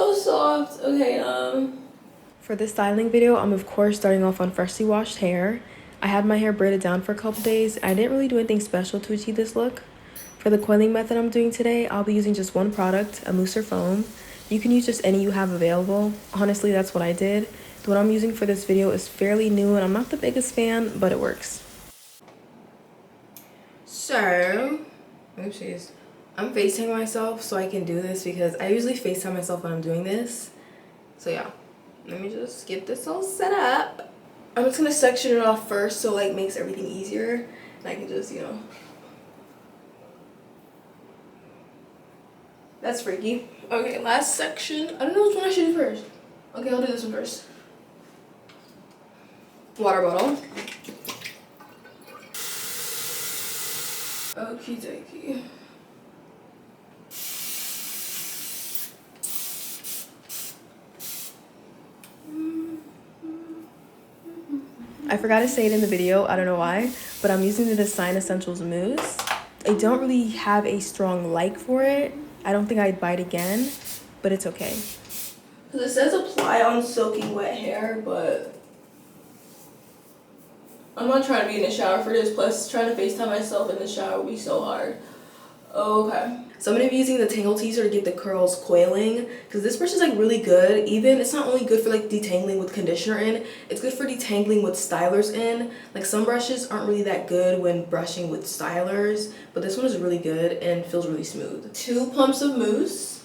so soft. Okay, For this styling video, I'm of course starting off on freshly washed hair. I had my hair braided down for a couple days. I didn't really do anything special to achieve this look. For the coiling method I'm doing today, I'll be using just one product, a looser foam. You can use just any you have available. Honestly, that's what I did. The one I'm using for this video is fairly new and I'm not the biggest fan, but it works. So, oopsies. I'm FaceTiming myself so I can do this because I usually FaceTime myself when I'm doing this. So yeah, let me just get this all set up. I'm just gonna section it off first so like makes everything easier. And I can just, you know. That's freaky. Okay, last section. I don't know which one I should do first. Okay, I'll do this one first. Water bottle. Okie dokie. I forgot to say it in the video, I don't know why, but I'm using the Design Essentials mousse. I don't really have a strong like for it. I don't think I'd buy it again, but it's okay. Because it says apply on soaking wet hair, but I'm not trying to be in the shower for this, plus trying to FaceTime myself in the shower would be so hard. Okay. So I'm going to be using the Tangle Teaser to get the curls coiling because this brush is like really good. Even it's not only good for like detangling with conditioner in, it's good for detangling with stylers in. Like some brushes aren't really that good when brushing with stylers, but this one is really good and feels really smooth. 2 pumps of mousse.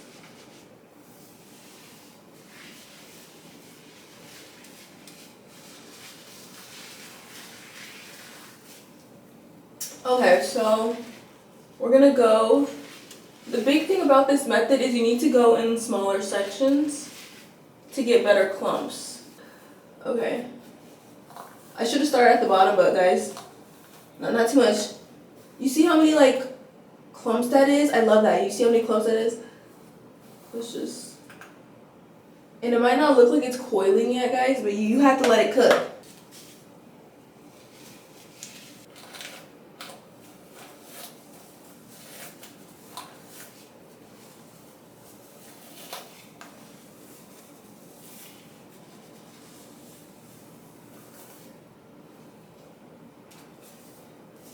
Okay, so we're gonna go. The big thing about this method is you need to go in smaller sections to get better clumps. Okay. I should have started at the bottom, but guys, not too much. You see how many like clumps that is? I love that. You see how many clumps that is? Let's just. And it might not look like it's coiling yet, guys, but you have to let it cook.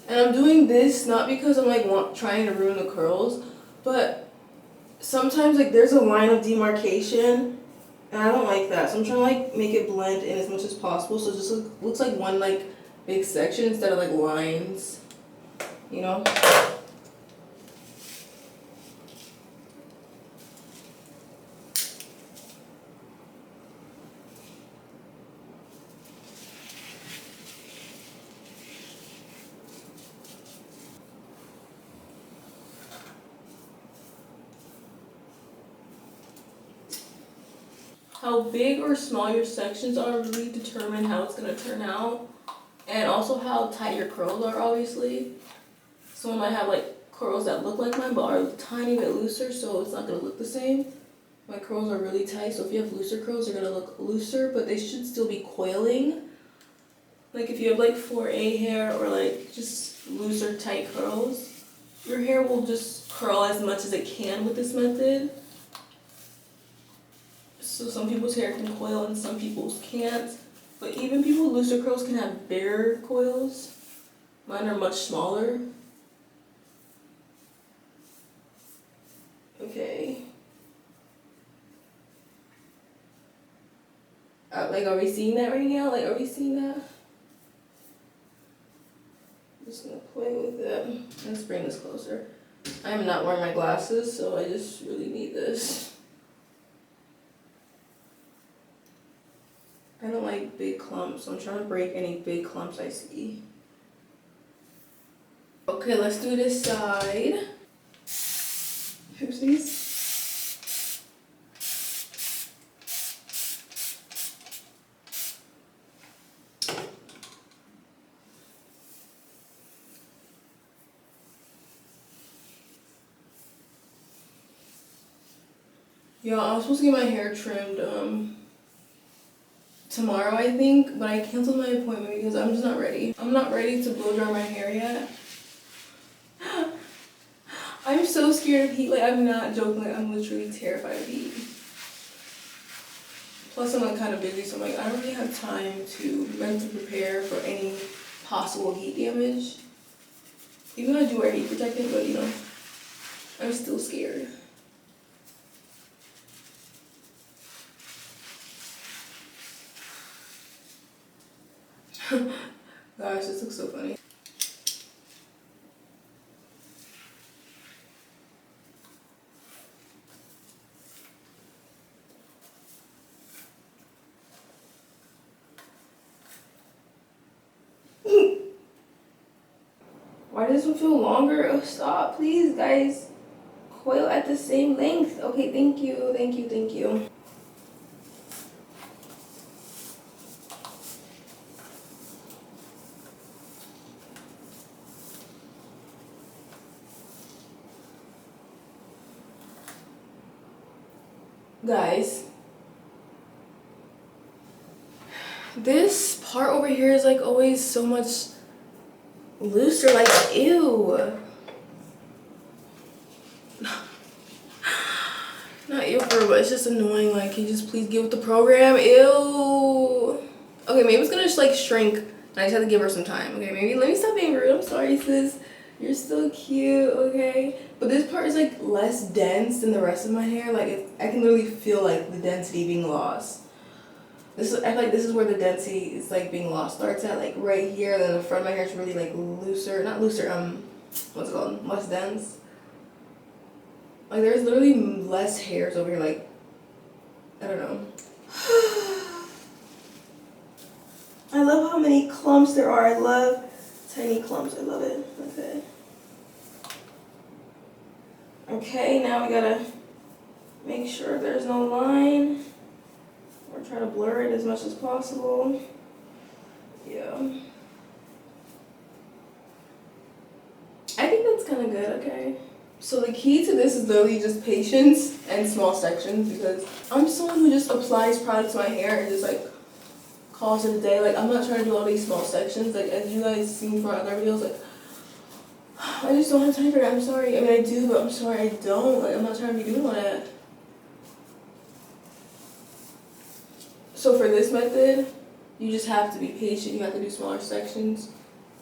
And I'm doing this not because I'm like trying to ruin the curls, but sometimes like there's a line of demarcation and I don't like that. So I'm trying to like make it blend in as much as possible so it just looks like one like big section instead of like lines, you know? How big or small your sections are really determine how it's going to turn out, and also how tight your curls are, obviously. Someone might have like curls that look like mine but are a tiny bit looser, so it's not going to look the same. My curls are really tight, so if you have looser curls, they're going to look looser, but they should still be coiling. Like if you have like 4A hair or like just looser tight curls, your hair will just curl as much as it can with this method. So some people's hair can coil and some people's can't. But even people with looser curls can have bigger coils. Mine are much smaller. Okay. Like, are we seeing that right now? Like, are we seeing that? I'm just gonna play with it. Let's bring this closer. I'm not wearing my glasses, so I just really need this. I don't like big clumps, so I'm trying to break any big clumps I see. Okay, let's do this side. Oopsies. Yeah, I was supposed to get my hair trimmed tomorrow, I think, but I canceled my appointment because I'm just not ready. I'm not ready to blow dry my hair yet. I'm so scared of heat. Like, I'm not joking. Like, I'm literally terrified of heat. Plus I'm like kind of busy, so I'm like, I don't really have time to mentally prepare for any possible heat damage. Even though I do wear heat protectant, but you know, I'm still scared. Gosh, this looks so funny. Why does this one feel longer? Oh, stop, please, guys. Coil at the same length. Okay, thank you, thank you, thank you. Guys, this part over here is like always so much looser, like ew. Not ew for, but it's just annoying. Like, can you just please get with the program? Ew. Okay, maybe it's gonna just like shrink and I just have to give her some time. Okay, maybe let me stop being rude. I'm sorry, sis. You're still cute, okay? But this part is like less dense than the rest of my hair. Like, I can literally feel like the density being lost. I feel like this is where the density is like being lost. Starts at like right here, then the front of my hair is really like looser. Not looser, what's it called? Less dense. Like, there's literally less hairs over here, like, I don't know. I love how many clumps there are. I love tiny clumps. I love it. Okay. Okay, now we gotta make sure there's no line. Or try to blur it as much as possible. Yeah. I think that's kind of good, okay? So the key to this is literally just patience and small sections, because I'm someone who just applies product to my hair and just like calls it a day. Like, I'm not trying to do all these small sections. Like, as you guys seen from other videos, like, I just don't have time for that. I'm sorry. I mean, I do, but I'm sorry I don't. Like, I'm not trying to be doing all that. So for this method, you just have to be patient. You have to do smaller sections.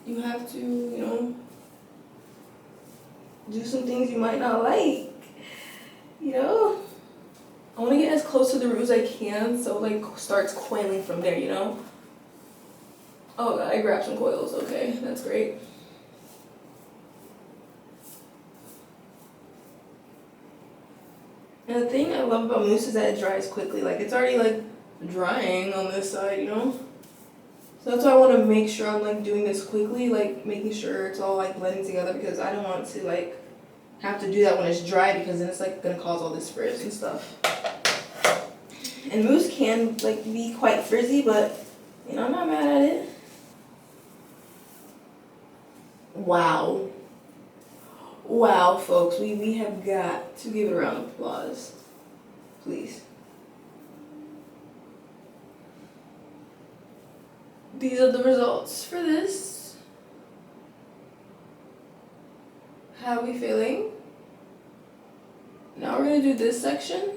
You have to, you know, do some things you might not like, you know? I want to get as close to the root as I can, so like starts coiling from there, you know? Oh god, I grabbed some coils. Okay, that's great. And the thing I love about mousse is that it dries quickly. Like, it's already like drying on this side, you know? So that's why I want to make sure I'm like doing this quickly, like making sure it's all like blending together, because I don't want to like have to do that when it's dry, because then it's like gonna cause all this frizz and stuff. And mousse can like be quite frizzy, but you know, I'm not mad at it. Wow. Wow, folks, we have got to give it a round of applause. Please. These are the results for this. How are we feeling? Now we're gonna do this section.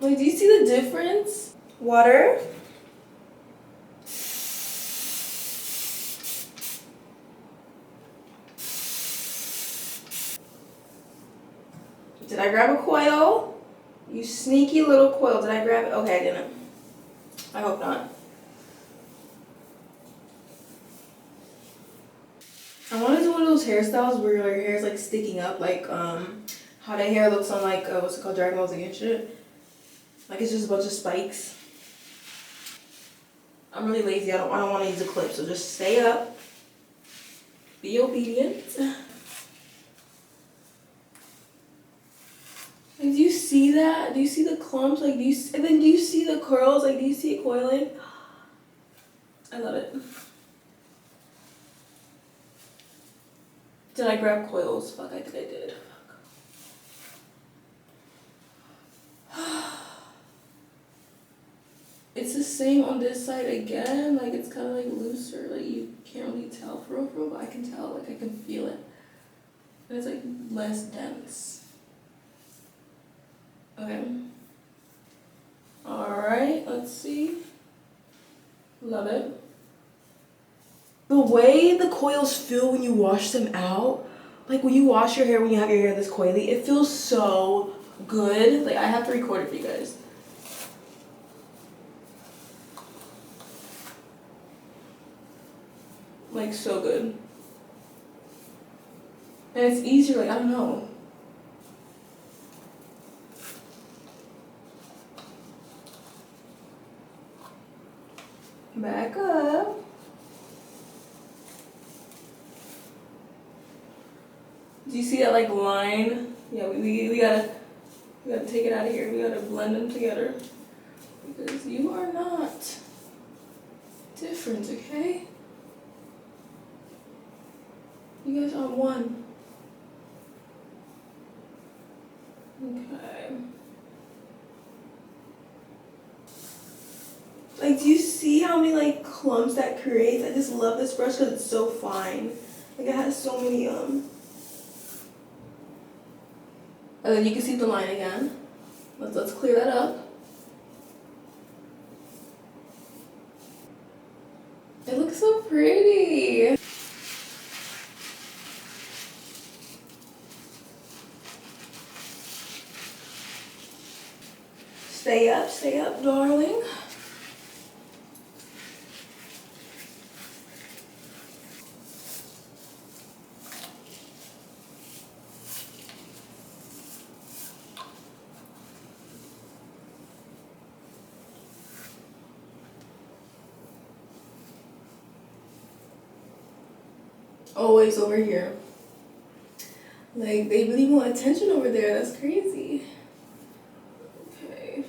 Like, do you see the difference? Water. Did I grab a coil? You sneaky little coil. Did I grab it? Okay, I didn't. I hope not. I want to do one of those hairstyles where your hair is like sticking up, like how that hair looks on like what's it called, Dragon Ball Z and shit. Like, it's just a bunch of spikes. I'm really lazy. I don't want to use a clip, so just stay up. Be obedient. Like, do you see that? Do you see the clumps? Like, and then do you see the curls? Like, do you see it coiling? I love it. Did I grab coils? Fuck, I think I did. It's the same on this side again. Like, it's kind of like looser. Like, you can't really tell for real, but I can tell. Like, I can feel it. and it's like less dense. Okay. Alright, let's see. Love it. The way the coils feel when you wash them out, like when you wash your hair, when you have your hair this coily, it feels so good. Like I have to record it for you guys. Like so good. And it's easier, like I don't know. Back up. Do you see that like line? Yeah, we gotta take it out of here. We gotta blend them together. Because you are not different, okay? You guys are one. Okay. Like, do you see how many like clumps that creates? I just love this brush because it's so fine. Like it has so many And then you can see the line again. Let's clear that up. It looks so pretty. Stay up, darling. Always over here. Like, they really want attention over there. That's crazy. Okay.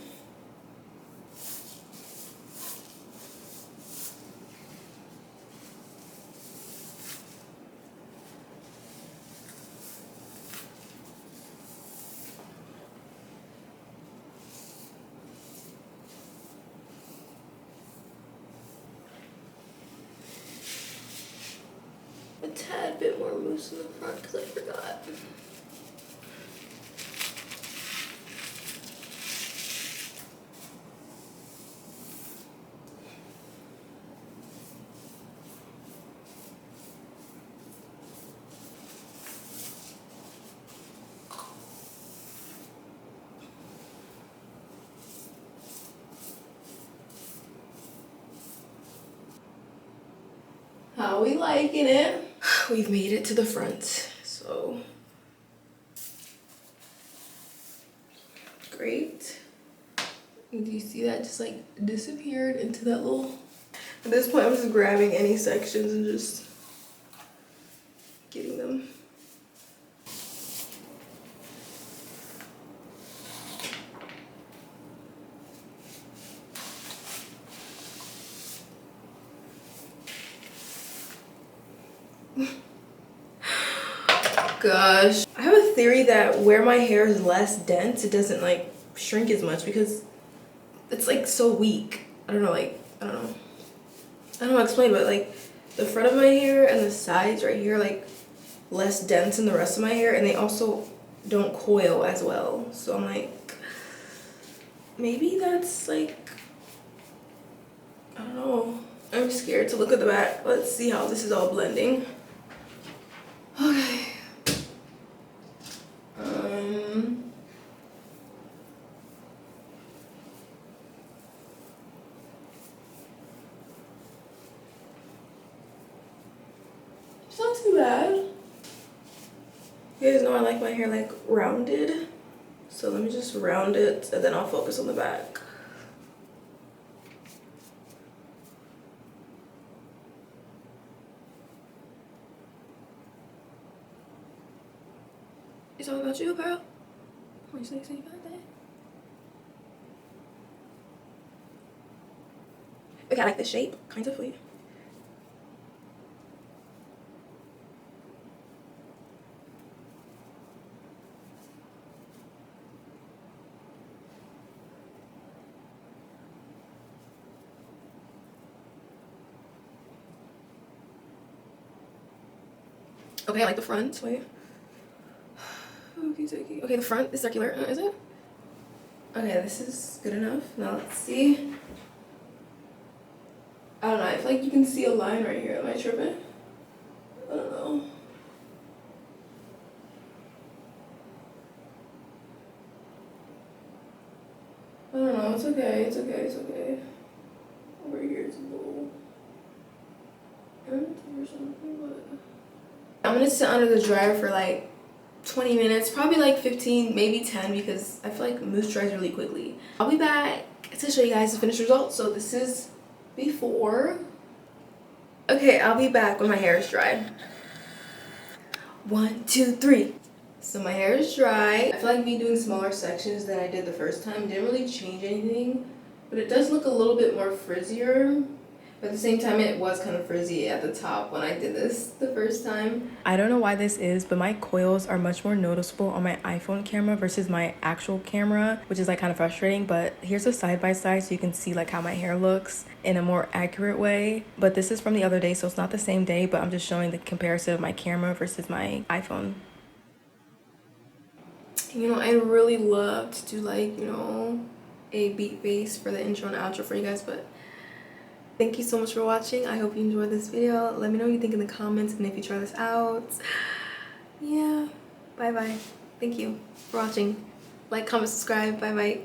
A tad bit more mousse in the front because I forgot. How we liking it? We've made it to the front, so great. And do you see that just like disappeared into that little... At this point, I'm just grabbing any sections and just getting them. Gosh. I have a theory that where my hair is less dense, it doesn't like shrink as much because it's like so weak. I don't know, like, I don't know how to explain, but like the front of my hair and the sides right here, like less dense than the rest of my hair, and they also don't coil as well. So I'm like, maybe that's like, I don't know. I'm scared to look at the back. Let's see how this is all blending. Okay. It's not too bad. You guys know I like my hair like rounded. So let me just round it and then I'll focus on the back. It's all about you, girl. What you say about that? Okay, I like this shape, kind of for you. Okay, I like the front, wait. Okay, the front is circular, is it? Okay, this is good enough. Now let's see. I don't know, I feel like you can see a line right here. Am I tripping? I don't know. I don't know, it's okay, it's okay, it's okay. Over here it's a little empty or something, but I'm gonna sit under the dryer for like 20 minutes, probably like 15, maybe 10, because I feel like mousse dries really quickly. I'll be back to show you guys the finished result. So this is before. Okay, I'll be back when my hair is dry. 1, 2, 3. So my hair is dry. I feel like me doing smaller sections than I did the first time didn't really change anything, but it does look a little bit more frizzier. But at the same time, it was kind of frizzy at the top when I did this the first time. I don't know why this is, but my coils are much more noticeable on my iPhone camera versus my actual camera, which is like kind of frustrating. But here's a side by side so you can see like how my hair looks in a more accurate way. But this is from the other day, so it's not the same day, but I'm just showing the comparison of my camera versus my iPhone. You know, I really love to do like, you know, a beat face for the intro and outro for you guys, but thank you so much for watching. I hope you enjoyed this video. Let me know what you think in the comments and if you try this out. Yeah, bye bye. Thank you for watching. Like, comment, subscribe. Bye bye.